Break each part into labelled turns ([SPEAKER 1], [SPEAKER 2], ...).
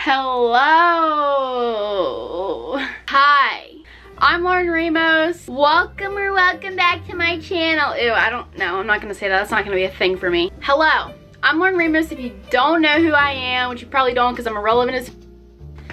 [SPEAKER 1] Hello. Hi. I'm Lauren Ramos. Welcome back to my channel. Ew, I don't know. I'm not gonna say that. That's not gonna be a thing for me. Hello. I'm Lauren Ramos. If you don't know who I am, which you probably don't because I'm irrelevant as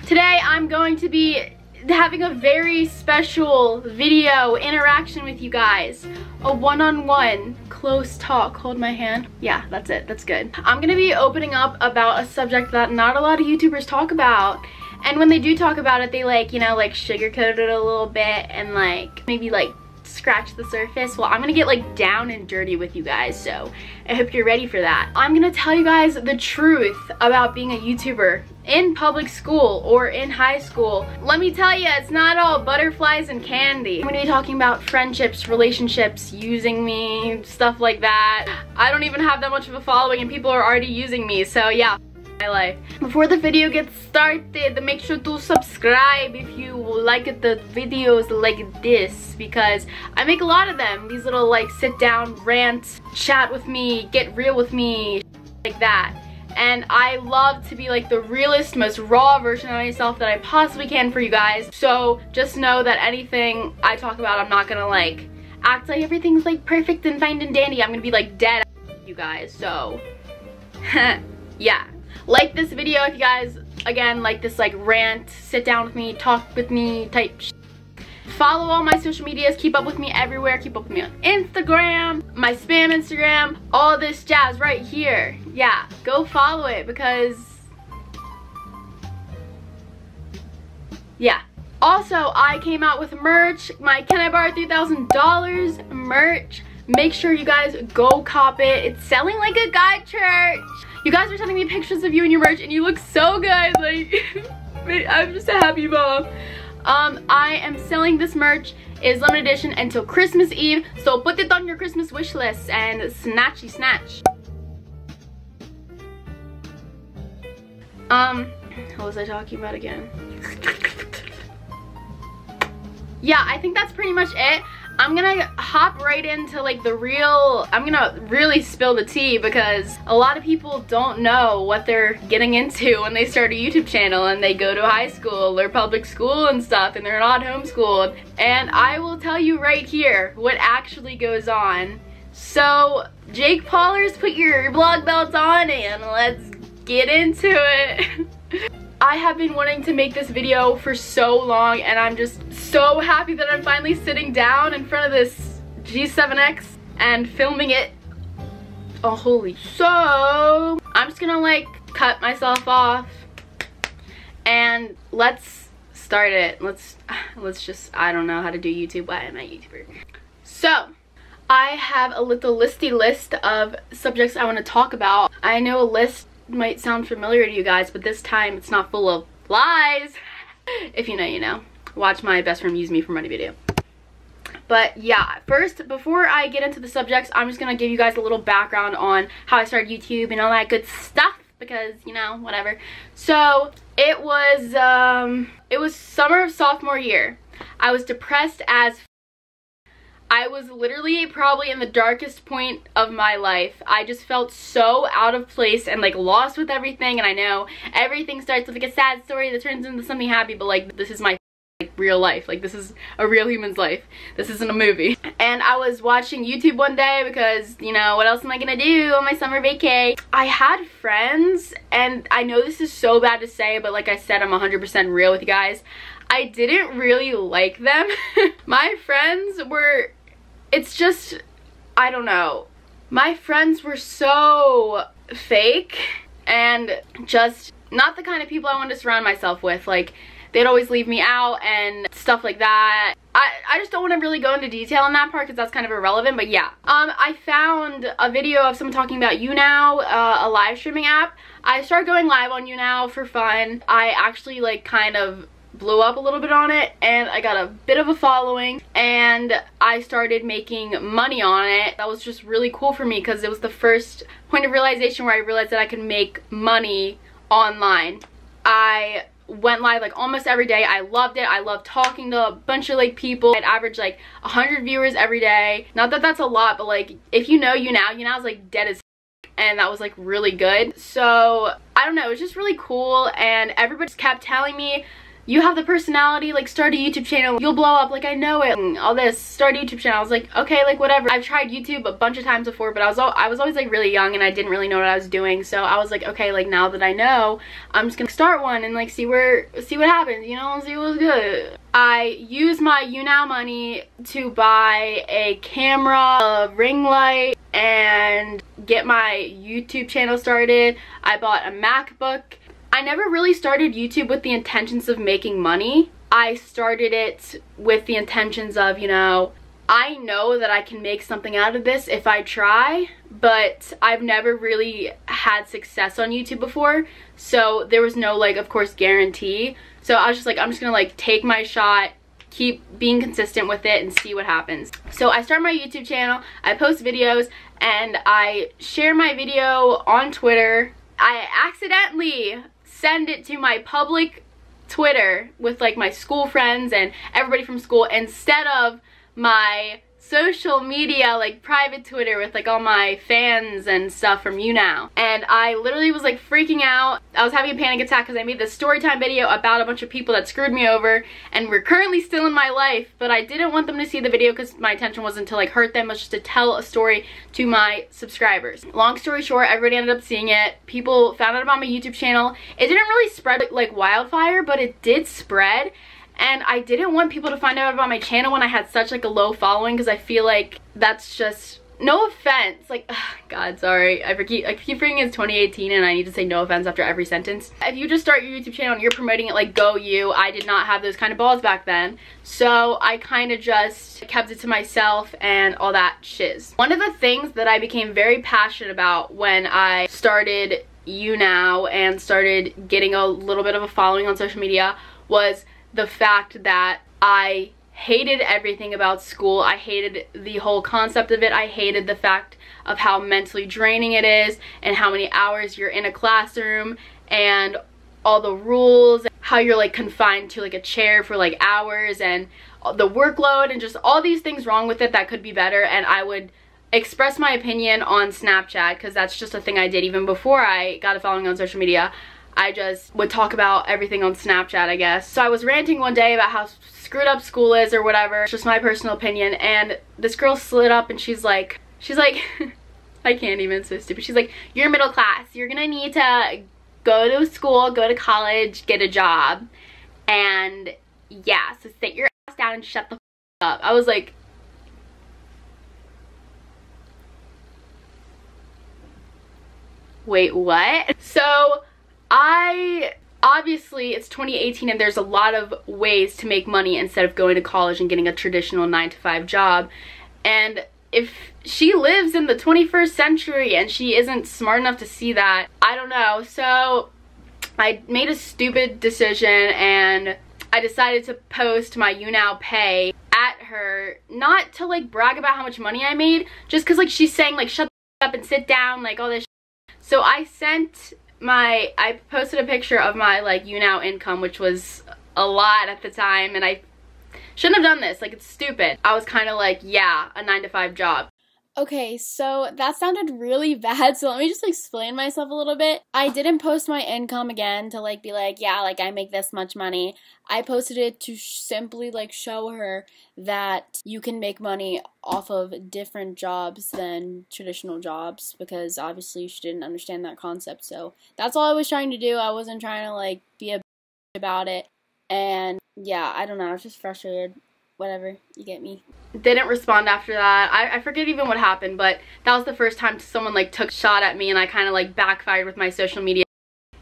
[SPEAKER 1] today, I'm going to be having a very special video interaction with you guys. A one-on-one close talk. Hold my hand. Yeah, that's it. That's good. I'm gonna be opening up about a subject that not a lot of YouTubers talk about. And when they do talk about it, they like, you know, like sugarcoat it a little bit and like maybe like scratch the surface. Well, I'm gonna get like down and dirty with you guys, so I hope you're ready for that. I'm gonna tell you guys the truth about being a YouTuber in public school or in high school. Let me tell you, it's not all butterflies and candy. I'm gonna be talking about friendships, relationships, using me, stuff like that. I don't even have that much of a following and people are already using me, so yeah. My life. Before the video gets started, make sure to subscribe if you like the videos like this, because I make a lot of them. These little like sit down, rant, chat with me, get real with me, like that. And I love to be like the realest, most raw version of myself that I possibly can for you guys. So just know that anything I talk about, I'm not gonna like act like everything's like perfect and fine and dandy. I'm gonna be like dead you guys, so yeah. Like this video if you guys, again, like this like rant, sit down with me, talk with me type shit. Follow all my social medias, keep up with me everywhere, keep up with me on Instagram, my spam Instagram, all this jazz right here. Yeah, go follow it because, yeah. Also, I came out with merch, my Can I Borrow $3,000 merch. Make sure you guys go cop it. It's selling like a guy at church. You guys are sending me pictures of you and your merch and you look so good. Like, I'm just a happy mom. I am selling this merch. It's limited edition until Christmas Eve. So put it on your Christmas wish list and snatchy snatch. What was I talking about again? Yeah, I think that's pretty much it. I'm gonna hop right into like the real, I'm gonna really spill the tea because a lot of people don't know what they're getting into when they start a YouTube channel and they go to high school or public school and stuff and they're not homeschooled. And I will tell you right here what actually goes on. So Jake Paulers, put your blog belts on and let's get into it. I have been wanting to make this video for so long and I'm just so happy that I'm finally sitting down in front of this G7X and filming it. Oh, holy. So I'm just gonna like cut myself off and let's start it. Let's just, I don't know how to do YouTube. Why am I a YouTuber? So I have a little listy list of subjects I want to talk about. I know a list might sound familiar to you guys, but this time it's not full of lies. If you know, you know. Watch my best friend use me for money video. But yeah, first, before I get into the subjects, I'm just gonna give you guys a little background on how I started YouTube and all that good stuff, because, you know, whatever. So it was summer of sophomore year. I was depressed as I was literally probably in the darkest point of my life. I just felt so out of place and like lost with everything. And I know everything starts with like a sad story that turns into something happy, but like this is my like real life. Like this is a real human's life. This isn't a movie. And I was watching YouTube one day because, you know, what else am I gonna do on my summer vacay? I had friends, and I know this is so bad to say, but like I said, I'm 100% real with you guys. I didn't really like them. My friends were, it's just, I don't know. My friends were so fake and just not the kind of people I wanted to surround myself with. Like, they'd always leave me out and stuff like that. I just don't want to really go into detail on that part because that's kind of irrelevant, but yeah. I found a video of someone talking about YouNow, a live streaming app. I started going live on YouNow for fun. I actually like kind of blew up a little bit on it and I got a bit of a following and I started making money on it. That was just really cool for me because it was the first point of realization where I realized that I could make money online. I went live like almost every day. I loved it. I loved talking to a bunch of like people. I'd average like 100 viewers every day. Not that that's a lot, but like if you know YouNow, YouNow's like dead as and that was like really good. So I don't know, it was just really cool, and everybody just kept telling me, you have the personality, like start a YouTube channel, you'll blow up, like I know it, and all this, start a YouTube channel. I was like, okay, like whatever. I've tried YouTube a bunch of times before, but I was always like really young and I didn't really know what I was doing. So I was like, okay, like now that I know, I'm just gonna start one and like see what happens, you know, see what's good. I used my YouNow money to buy a camera, a ring light, and get my YouTube channel started. I bought a MacBook. I never really started YouTube with the intentions of making money. I started it with the intentions of, you know, I know that I can make something out of this if I try, but I've never really had success on YouTube before, so there was no, like, of course, guarantee. So I was just like, I'm just gonna like take my shot, keep being consistent with it, and see what happens. So I started my YouTube channel, I post videos, and I share my video on Twitter. I accidentally send it to my public Twitter with like my school friends and everybody from school instead of my social media, like private Twitter with like all my fans and stuff from YouNow. And I literally was like freaking out. I was having a panic attack because I made this story time video about a bunch of people that screwed me over and were currently still in my life, but I didn't want them to see the video because my intention wasn't to like hurt them, it was just to tell a story to my subscribers. Long story short, everybody ended up seeing it. People found out about my YouTube channel. It didn't really spread like wildfire, but it did spread. And I didn't want people to find out about my channel when I had such like a low following, because I feel like that's just, no offense, like, ugh, God, sorry, I keep forgetting it's 2018 and I need to say no offense after every sentence. If you just start your YouTube channel and you're promoting it, like, go you. I did not have those kind of balls back then, so I kind of just kept it to myself and all that shiz. One of the things that I became very passionate about when I started YouNow and started getting a little bit of a following on social media was the fact that I hated everything about school. I hated the whole concept of it. I hated the fact of how mentally draining it is and how many hours you're in a classroom and all the rules, how you're like confined to like a chair for like hours, and the workload and just all these things wrong with it that could be better. And I would express my opinion on Snapchat because that's just a thing I did even before I got a following on social media. I just would talk about everything on Snapchat, I guess. So I was ranting one day about how screwed up school is or whatever. It's just my personal opinion. And this girl slid up and she's like, I can't even, it's so stupid. She's like, you're middle class. You're gonna need to go to school, go to college, get a job. And yeah, so sit your ass down and shut the f up. I was like, wait, what? So obviously it's 2018 and there's a lot of ways to make money instead of going to college and getting a traditional 9-to-5 job. And if she lives in the 21st century and she isn't smart enough to see that, I don't know. So I made a stupid decision and I decided to post my YouNow pay at her, not to like brag about how much money I made, just because like she's saying like shut the up and sit down, like all this shit. So I posted a picture of my like YouNow income, which was a lot at the time, and I shouldn't have done this, like it's stupid. I was kind of like, yeah, a 9-to-5 job.
[SPEAKER 2] Okay, so that sounded really bad, so let me just explain myself a little bit. I didn't post my income again to like be like, yeah, like I make this much money. I posted it to simply like show her that you can make money off of different jobs than traditional jobs, because obviously she didn't understand that concept. So that's all I was trying to do. I wasn't trying to like be a bitch about it. And yeah, I don't know, I was just frustrated. Whatever, you get me.
[SPEAKER 1] Didn't respond after that. I forget even what happened, but that was the first time someone like took a shot at me and I kind of like backfired with my social media.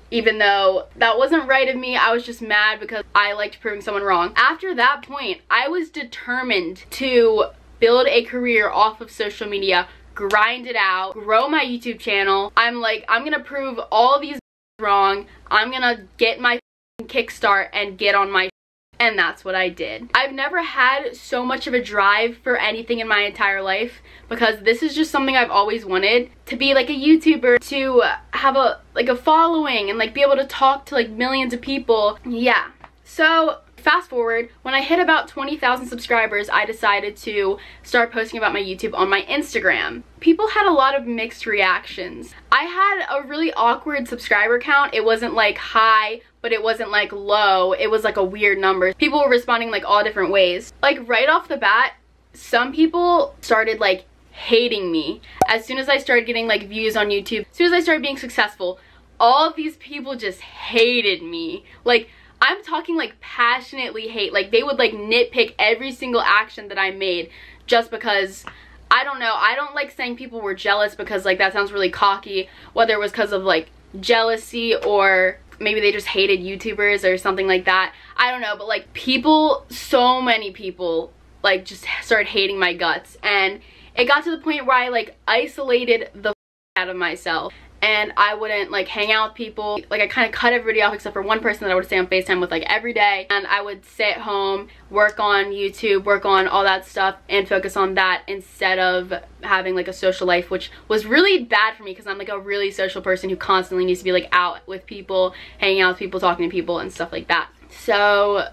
[SPEAKER 1] Even though that wasn't right of me, I was just mad because I liked proving someone wrong. After that point, I was determined to build a career off of social media, grind it out, grow my YouTube channel. I'm like, I'm gonna prove all these wrong. I'm gonna get my kickstart and get on my. And that's what I did. I've never had so much of a drive for anything in my entire life, because this is just something I've always wanted, to be like a YouTuber, to have a following and like be able to talk to like millions of people. Yeah. So Fast forward, when I hit about 20,000 subscribers, I decided to start posting about my YouTube on my Instagram. People had a lot of mixed reactions. I had a really awkward subscriber count. It wasn't like high, but it wasn't like low. It was like a weird number. People were responding like all different ways. Like right off the bat, some people started like hating me. As soon as I started getting like views on YouTube, as soon as I started being successful, all of these people just hated me. Like, I'm talking like passionately hate. Like they would like nitpick every single action that I made just because, I don't know, I don't like saying people were jealous because like that sounds really cocky, whether it was because of like jealousy or maybe they just hated YouTubers or something like that. I don't know, but like people, so many people like just started hating my guts, and it got to the point where I like isolated the out of myself. And I wouldn't like hang out with people. Like I kind of cut everybody off except for one person that I would stay on FaceTime with like every day. And I would stay at home, work on YouTube, work on all that stuff, and focus on that instead of having like a social life, which was really bad for me because I'm like a really social person who constantly needs to be like out with people, hanging out with people, talking to people and stuff like that. So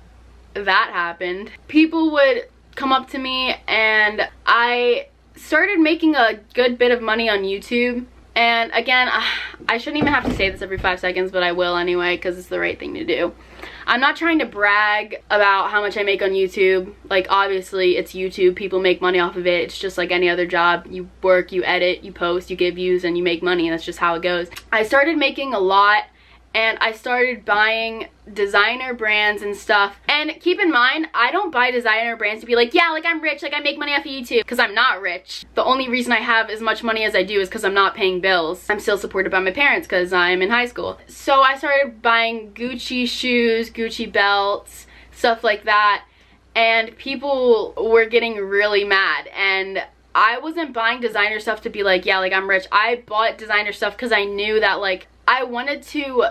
[SPEAKER 1] that happened. People would come up to me, and I started making a good bit of money on YouTube. And again, I shouldn't even have to say this every 5 seconds, but I will anyway because it's the right thing to do. I'm not trying to brag about how much I make on YouTube. Like obviously it's YouTube, people make money off of it. It's just like any other job. You work, you edit, you post, you give views, and you make money, and that's just how it goes. I started making a lot, and I started buying designer brands and stuff. And keep in mind, I don't buy designer brands to be like, yeah, like I'm rich, like I make money off of YouTube, because I'm not rich. The only reason I have as much money as I do is because I'm not paying bills. I'm still supported by my parents because I'm in high school. So I started buying Gucci shoes, Gucci belts, stuff like that. And people were getting really mad. And I wasn't buying designer stuff to be like, yeah, like I'm rich. I bought designer stuff because I knew that like I wanted to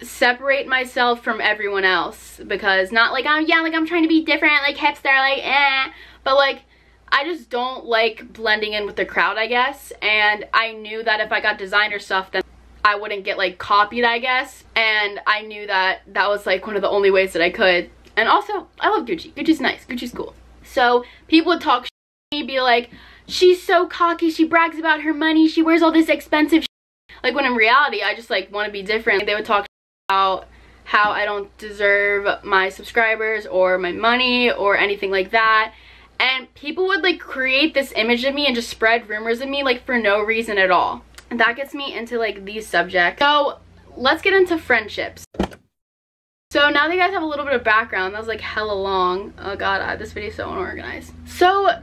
[SPEAKER 1] separate myself from everyone else, because not like I'm trying to be different, like hipster, like but like I just don't like blending in with the crowd, I guess. And I knew that if I got designer stuff, then I wouldn't get like copied, I guess. And I knew that that was like one of the only ways that I could. And also I love Gucci. Gucci's nice, Gucci's cool. So people would talk shit to me, be like, she's so cocky, she brags about her money, she wears all this expensive shit. Like when in reality I just like want to be different. They would talk about how I don't deserve my subscribers or my money or anything like that, and people would like create this image of me and just spread rumors of me like for no reason at all. And that gets me into like these subjects. So let's get into friendships. So now that you guys have a little bit of background, that was like hella long. Oh god, this video is so unorganized. So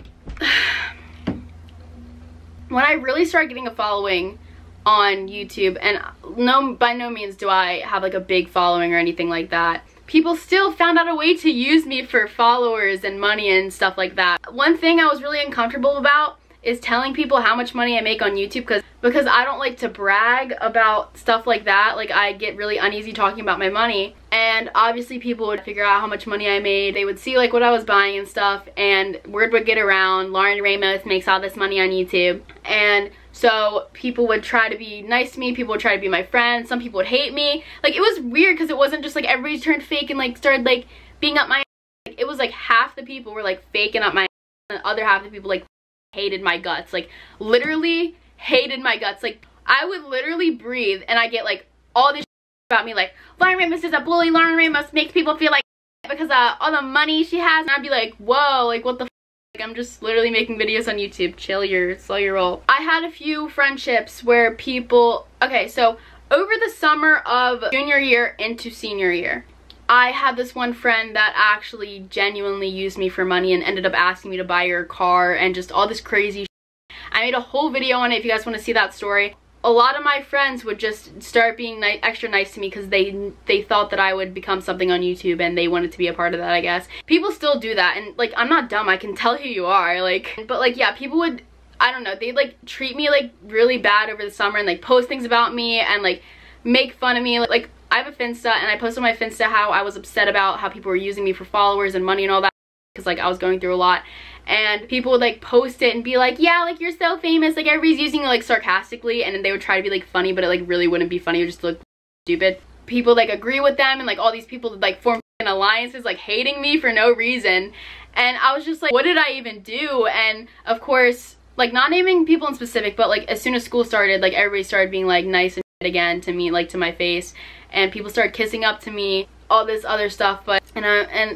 [SPEAKER 1] when I really started getting a following on YouTube, and by no means do I have like a big following or anything like that, people still found out a way to use me for followers and money and stuff like that. One thing I was really uncomfortable about is telling people how much money I make on YouTube, because I don't like to brag about stuff like that. Like I get really uneasy talking about my money, and obviously people would figure out how much money I made. They would see like what I was buying and stuff, and word would get around, Lauren Ramos makes all this money on YouTube. And so people would try to be nice to me, people would try to be my friends, some people would hate me. Like it was weird because it wasn't just like everybody turned fake and like started like being up my ass. Like, it was like half the people were like faking up my ass, and the other half of the people like hated my guts. Like literally hated my guts. Like I would literally breathe and I get like all this about me, like Lauren Ramos is a bully, Lauren Ramos makes people feel like because all the money she has, and I'd be like, whoa, like what the like I'm just literally making videos on YouTube. Chill your roll. I had a few friendships where people, okay, so over the summer of junior year into senior year, I had this one friend that actually genuinely used me for money and ended up asking me to buy her car and just all this crazy shit. I made a whole video on it if you guys want to see that story. A lot of my friends would just start being extra nice to me because they thought that I would become something on YouTube and they wanted to be a part of that, I guess. People still do that, and like I'm not dumb, I can tell who you are, like, but like yeah, people would, I don't know, they'd like treat me like really bad over the summer and like post things about me and like make fun of me. Like I have a Finsta, and I posted on my Finsta how I was upset about how people were using me for followers and money and all that, because like I was going through a lot. And people would like post it and be like, yeah, like you're so famous, like everybody's using it like sarcastically, and then they would try to be like funny, but it like really wouldn't be funny, it would just look stupid. People like agree with them, and like all these people would like form alliances, like hating me for no reason. And I was just like, what did I even do? And of course, like not naming people in specific, but like as soon as school started, like everybody started being like nice and again to me, like to my face, and people started kissing up to me, all this other stuff. But and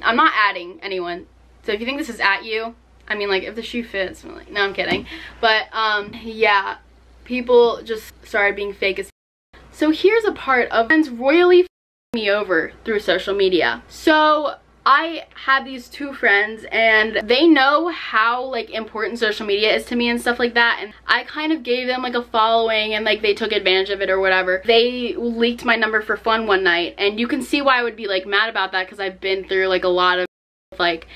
[SPEAKER 1] I'm not adding anyone, so if you think this is at you, I mean, like if the shoe fits, I'm like, no, I'm kidding. But yeah, people just started being fake as. So here's a part of friends royally me over through social media. So I had these two friends and they know how like important social media is to me and stuff like that, and I kind of gave them like a following and like they took advantage of it or whatever. They leaked my number for fun one night, and you can see why I would be like mad about that, because I've been through like a lot of like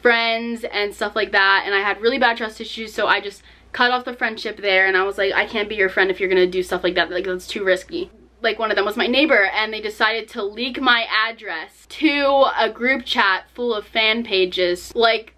[SPEAKER 1] friends and stuff like that, and I had really bad trust issues, so I just cut off the friendship there, and I was like, I can't be your friend if you're gonna do stuff like that, like that's too risky. Like one of them was my neighbor, and they decided to leak my address to a group chat full of fan pages. Like,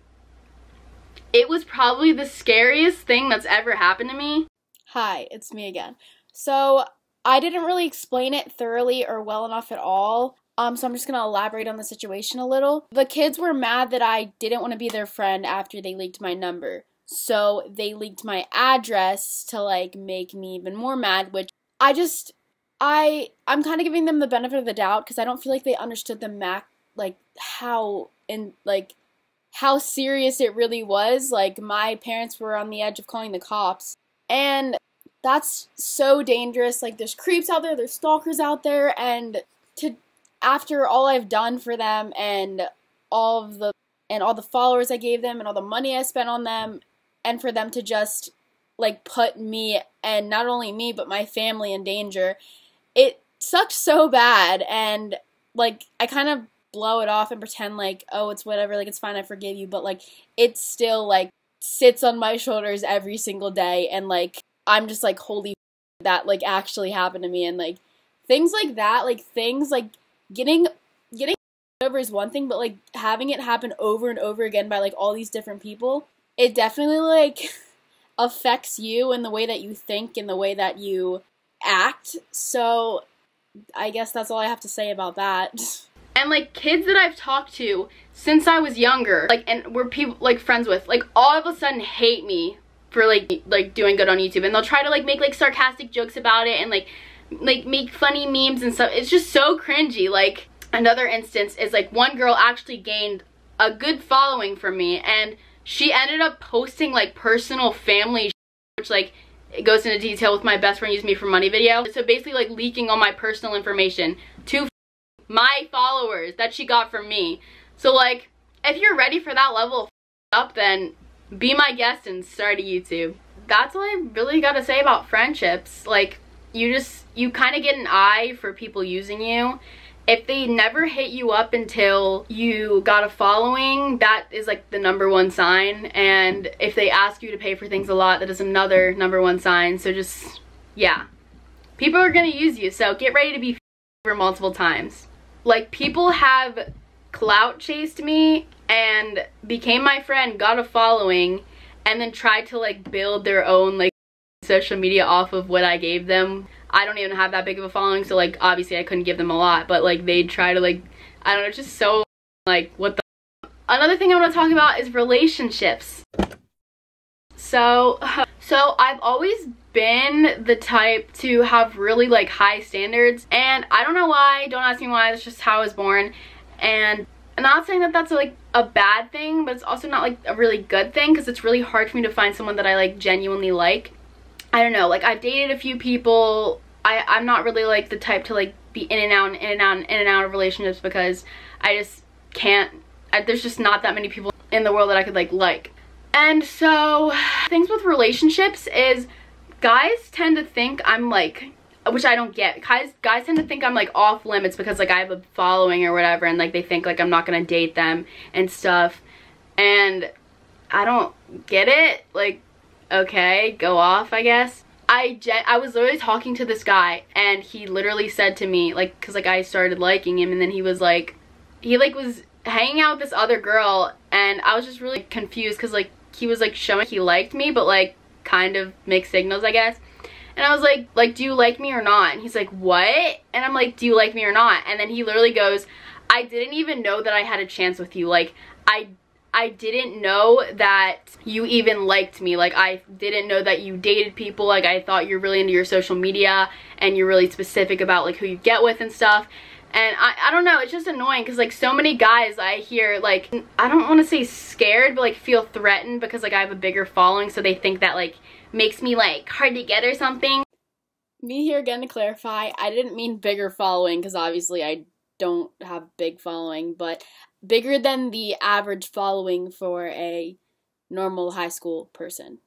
[SPEAKER 1] it was probably the scariest thing that's ever happened to me.
[SPEAKER 2] Hi, it's me again. So I didn't really explain it thoroughly or well enough at all. So I'm just gonna elaborate on the situation a little. The kids were mad that I didn't want to be their friend after they leaked my number. So they leaked my address to like make me even more mad, which I'm kind of giving them the benefit of the doubt, because I don't feel like they understood how serious it really was. Like, my parents were on the edge of calling the cops, and that's so dangerous. Like, there's creeps out there, there's stalkers out there, and after all I've done for them and all the followers I gave them and all the money I spent on them, and for them to just like put me, and not only me but my family, in danger, it sucked so bad. And like I kind of blow it off and pretend like, oh, it's whatever, like it's fine, I forgive you, but like it still like sits on my shoulders every single day, and like I'm just like, holy that like actually happened to me. And like things like that, like things like getting over is one thing, but like having it happen over and over again by like all these different people, it definitely like affects you in the way that you think and the way that you act. So I guess that's all I have to say about that.
[SPEAKER 1] And like kids that I've talked to since I was younger, like, and we're people like friends with, like all of a sudden hate me for like doing good on YouTube, and they'll try to like make like sarcastic jokes about it and like make funny memes and stuff. It's just so cringy. Like another instance is like one girl actually gained a good following from me, and she ended up posting like personal family which like it goes into detail with my best friend used me for money video. So basically like leaking all my personal information to my followers that she got from me. So like if you're ready for that level of up, then be my guest and start a YouTube. That's all I really gotta say about friendships. Like you kind of get an eye for people using you. If they never hit you up until you got a following, that is like the #1 sign. And if they ask you to pay for things a lot, that is another #1 sign. So just, yeah. People are gonna use you, so get ready to be for multiple times. Like, people have clout chased me and became my friend, got a following, and then tried to like build their own like social media off of what I gave them. I don't even have that big of a following, so like obviously I couldn't give them a lot, but like they'd try to like, I don't know, it's just so like what the. Another thing I want to talk about is relationships. So I've always been the type to have really like high standards, and I don't know why, don't ask me why, that's just how I was born. And I'm not saying that that's like a bad thing, but it's also not like a really good thing, because it's really hard for me to find someone that I like genuinely like. I don't know, like I've dated a few people. I'm not really like the type to like be in and out and in and out and in and out of relationships, because I just can't, there's just not that many people in the world that I could like. And so things with relationships is guys tend to think I'm like, which I don't get, guys tend to think I'm like off limits because like I have a following or whatever, and like they think like I'm not gonna date them and stuff, and I don't get it. Like, okay, go off, I guess. I was literally talking to this guy, and he literally said to me, like, because like I started liking him, and then he was like, was hanging out with this other girl, and I was just really confused, because like he was like showing he liked me, but like kind of mixed signals, I guess. And I was like, do you like me or not? And he's like, what? And I'm like, do you like me or not? And then he literally goes, I I didn't even know that I had a chance with you. Like, I didn't know that you even liked me. Like, I didn't know that you dated people. Like, I thought you're really into your social media and you're really specific about like who you get with and stuff. And I don't know, it's just annoying because like so many guys I hear, like, I don't want to say scared, but like feel threatened because like I have a bigger following, so they think that like makes me like hard to get or something.
[SPEAKER 2] Me here again to clarify, I didn't mean bigger following because obviously I don't have big following, but bigger than the average following for a normal high school person.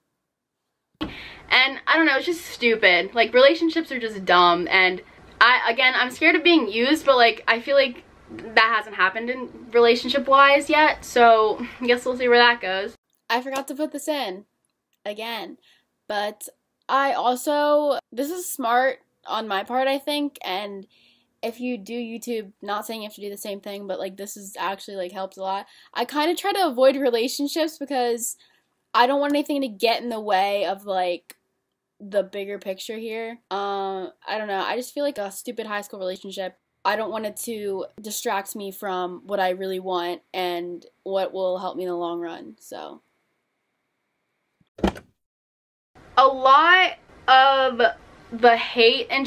[SPEAKER 1] And I don't know, it's just stupid. Like, relationships are just dumb, and I'm scared of being used, but like I feel like that hasn't happened in relationship wise yet, so I guess we'll see where that goes.
[SPEAKER 2] I forgot to put this in again, but I also, this is smart on my part, I think, and if you do YouTube, not saying you have to do the same thing, but like this is actually like helps a lot. I kind of try to avoid relationships because I don't want anything to get in the way of like the bigger picture here. I don't know, I just feel like a stupid high school relationship, I don't want it to distract me from what I really want and what will help me in the long run, so.
[SPEAKER 1] A lot of the hate and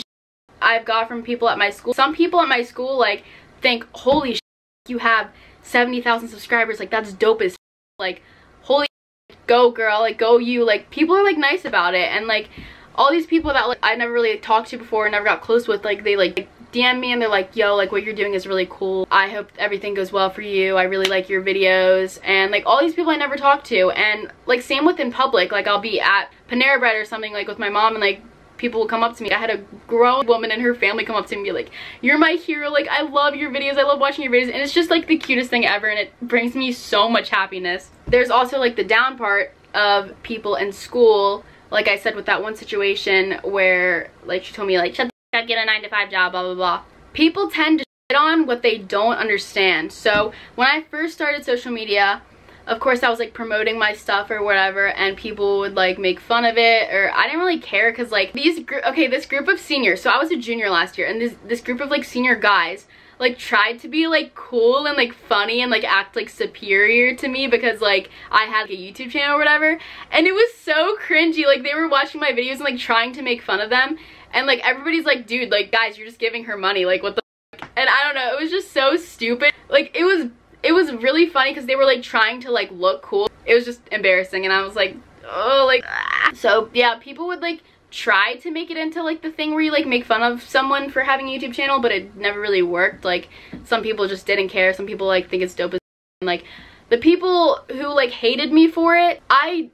[SPEAKER 1] I've got from people at my school. Some people at my school like think, holy shit, you have 70,000 subscribers, like that's dope as shit. Like, holy shit, go girl, like go you. Like, people are like nice about it, and like all these people that like I never really talked to before, never got close with, like they like DM me and they're like, yo, like what you're doing is really cool, I hope everything goes well for you, I really like your videos. And like all these people I never talked to, and like same with in public, like I'll be at Panera Bread or something like with my mom, and like people will come up to me. I had a grown woman and her family come up to me and be like, you're my hero, like I love your videos, I love watching your videos, and it's just like the cutest thing ever, and it brings me so much happiness. There's also like the down part of people in school, like I said with that one situation where like she told me like, shut the f up, get a 9-to-5 job, blah blah blah. People tend to shit on what they don't understand. So when I first started social media, of course I was like promoting my stuff or whatever, and people would like make fun of it, or I didn't really care because like this group of seniors, so I was a junior last year, and this group of like senior guys like tried to be like cool and like funny and like act like superior to me because like I had like, a YouTube channel or whatever, and it was so cringy. Like they were watching my videos and like trying to make fun of them, and like everybody's like, dude, like guys, you're just giving her money, like what the fuck? And I don't know, it was just so stupid. Like it was really funny because they were like trying to like look cool. It was just embarrassing, and I was like, oh, like ah. So yeah, people would like try to make it into like the thing where you like make fun of someone for having a YouTube channel, but it never really worked. Like some people just didn't care, some people like think it's dope as and like the people who like hated me for it, I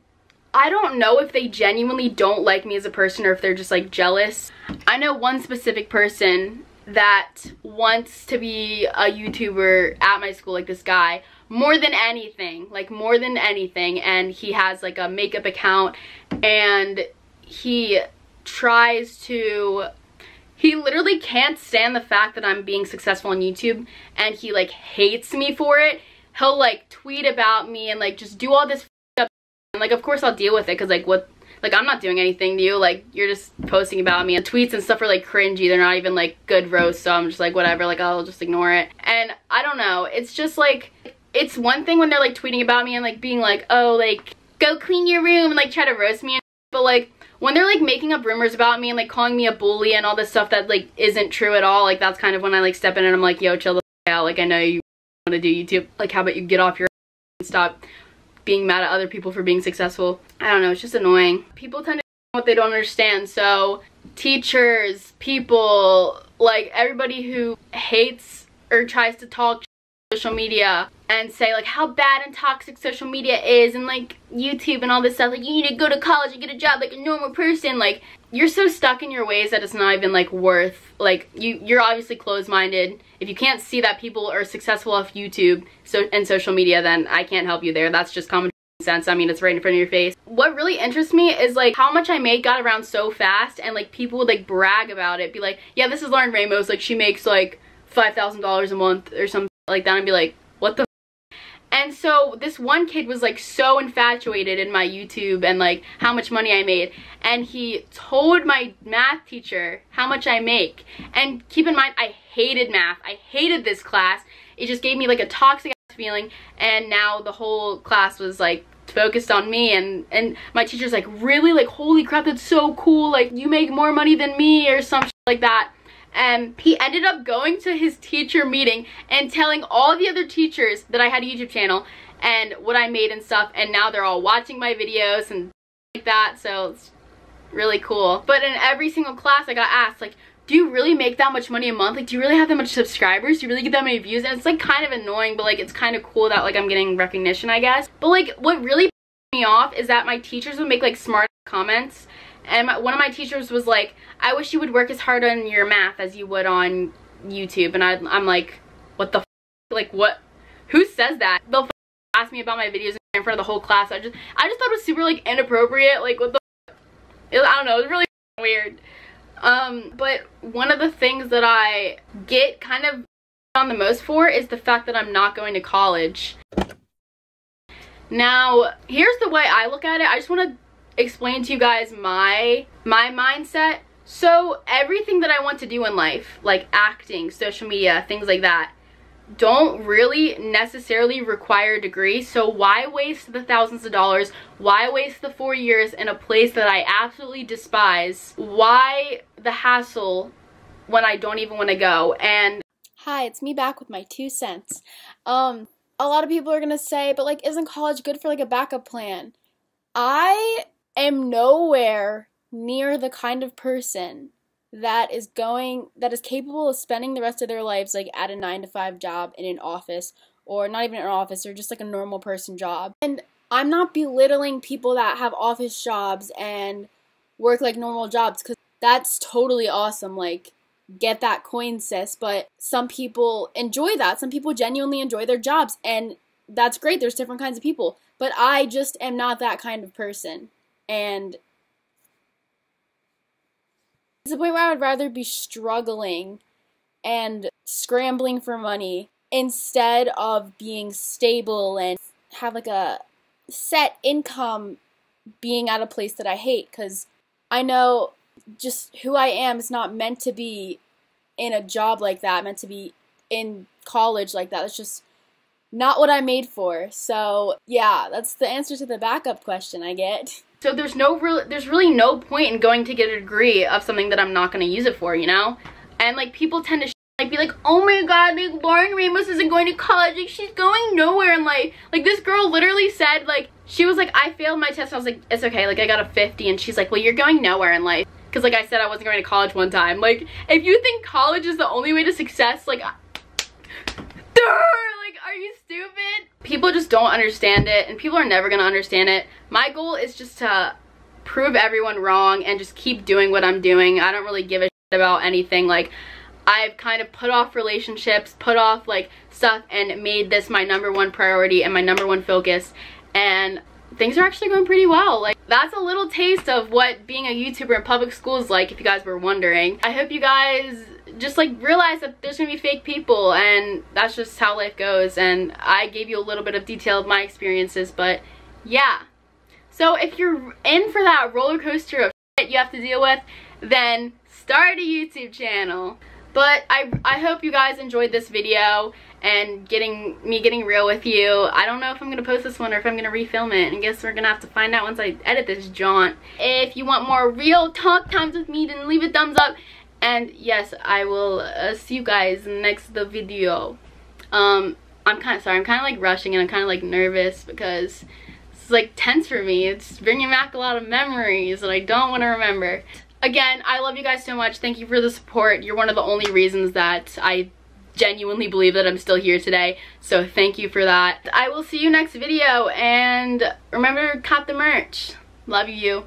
[SPEAKER 1] don't know if they genuinely don't like me as a person or if they're just like jealous. I know one specific person that wants to be a YouTuber at my school, like this guy, more than anything, and he has like a makeup account, and he literally can't stand the fact that I'm being successful on YouTube, and he like hates me for it. He'll like tweet about me and like just do all this stuff, and like of course I'll deal with it because like what, like I'm not doing anything to you, like you're just posting about me, and tweets and stuff are like cringy, they're not even like good roasts, so I'm just like whatever, like I'll just ignore it. And I don't know, it's just like, it's one thing when they're like tweeting about me and like being like, oh like go clean your room, and like try to roast me, but like when they're like making up rumors about me and like calling me a bully and all this stuff that like isn't true at all, like that's kind of when I like step in and I'm like, yo, chill the f out, like I know you want to do YouTube, like how about you get off your and stop being mad at other people for being successful. I don't know, it's just annoying. People tend to what they don't understand, so teachers, people, like everybody who hates or tries to talk social media and say like how bad and toxic social media is and like YouTube and all this stuff, like you need to go to college and get a job like a normal person, like you're so stuck in your ways that it's not even like worth, like you're obviously closed-minded. If you can't see that people are successful off YouTube and social media, then I can't help you there. That's just common sense. I mean, it's right in front of your face. What really interests me is like how much I made got around so fast, and like people would like brag about it, be like, yeah, this is Lauren Ramos, like she makes like $5,000 a month or something like that, and be like, what the f? And so this one kid was like so infatuated in my YouTube and like how much money I made, and he told my math teacher how much I make. And keep in mind, I hated math. I hated this class. It just gave me like a toxic feeling, and now the whole class was like focused on me, and my teacher's like, really, like, holy crap, that's so cool, like you make more money than me or some shit like that. And he ended up going to his teacher meeting and telling all the other teachers that I had a YouTube channel and what I made and stuff, and now they're all watching my videos and like that, so it's really cool. But in every single class I got asked, like, do you really make that much money a month? Like, do you really have that much subscribers? Do you really get that many views? And it's like kind of annoying, but like it's kind of cool that like I'm getting recognition, I guess. But like what really pissed me off is that my teachers would make like smart comments. And one of my teachers was like, I wish you would work as hard on your math as you would on YouTube. And I'm like, what the f? Like, what? Who says that? They'll ask me about my videos in front of the whole class. I just thought it was super like inappropriate. Like, what the f? I don't know, it was really weird. But one of the things that I get kind of on the most for is the fact that I'm not going to college. Now, here's the way I look at it. I just want to explain to you guys my mindset. So everything that I want to do in life, like acting, social media, things like that, don't really necessarily require a degree. So why waste the thousands of dollars? Why waste the 4 years in a place that I absolutely despise? Why the hassle when I don't even want to go? And
[SPEAKER 2] hi, it's me back with my 2 cents. A lot of people are gonna say, but like, isn't college good for like a backup plan? I am nowhere near the kind of person that is capable of spending the rest of their lives like at a 9-to-5 job in an office, or not even an office, or just like a normal person job. And I'm not belittling people that have office jobs and work like normal jobs, because that's totally awesome. Like, get that coin, sis. But some people enjoy that. Some people genuinely enjoy their jobs, and that's great. There's different kinds of people, but I just am not that kind of person. And it's a point where I would rather be struggling and scrambling for money instead of being stable and have like a set income, being at a place that I hate, because I know just who I am is not meant to be in a job like that, meant to be in college like that. It's just not what I'm made for. So yeah, that's the answer to the backup question I get.
[SPEAKER 1] So there's really no point in going to get a degree of something that I'm not going to use it for, you know? And like people tend to like be like, oh my god, like Lauren Ramos isn't going to college, like she's going nowhere in life. Like this girl literally said, like, she was like, I failed my test, and I was like, it's okay, like I got a 50, and she's like, well, you're going nowhere in life. Because like I said, I wasn't going to college one time. Like, if you think college is the only way to success, like, are you stupid? People just don't understand it, and people are never gonna understand it. My goal is just to prove everyone wrong and just keep doing what I'm doing. I don't really give a shit about anything. Like, I've kind of put off relationships, put off like stuff, and made this my #1 priority and my #1 focus, and things are actually going pretty well. Like, that's a little taste of what being a YouTuber in public school is like, if you guys were wondering. I hope you guys just like realize that there's gonna be fake people, and that's just how life goes. And I gave you a little bit of detail of my experiences, but yeah. So if you're in for that roller coaster of shit you have to deal with, then start a YouTube channel. But I hope you guys enjoyed this video and me getting real with you. I don't know if I'm gonna post this one or if I'm gonna refilm it, and I guess we're gonna have to find out once I edit this jaunt. If you want more real talk times with me, then leave a thumbs up. And yes, I will see you guys in the next video. I'm kind of sorry, I'm kind of like rushing, and I'm kind of like nervous because it's like tense for me. It's bringing back a lot of memories that I don't want to remember. Again, I love you guys so much. Thank you for the support. You're one of the only reasons that I genuinely believe that I'm still here today. So thank you for that. I will see you next video, and remember to cop the merch. Love you.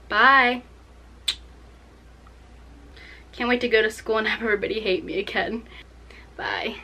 [SPEAKER 1] Bye. Can't wait to go to school and have everybody hate me again. Bye.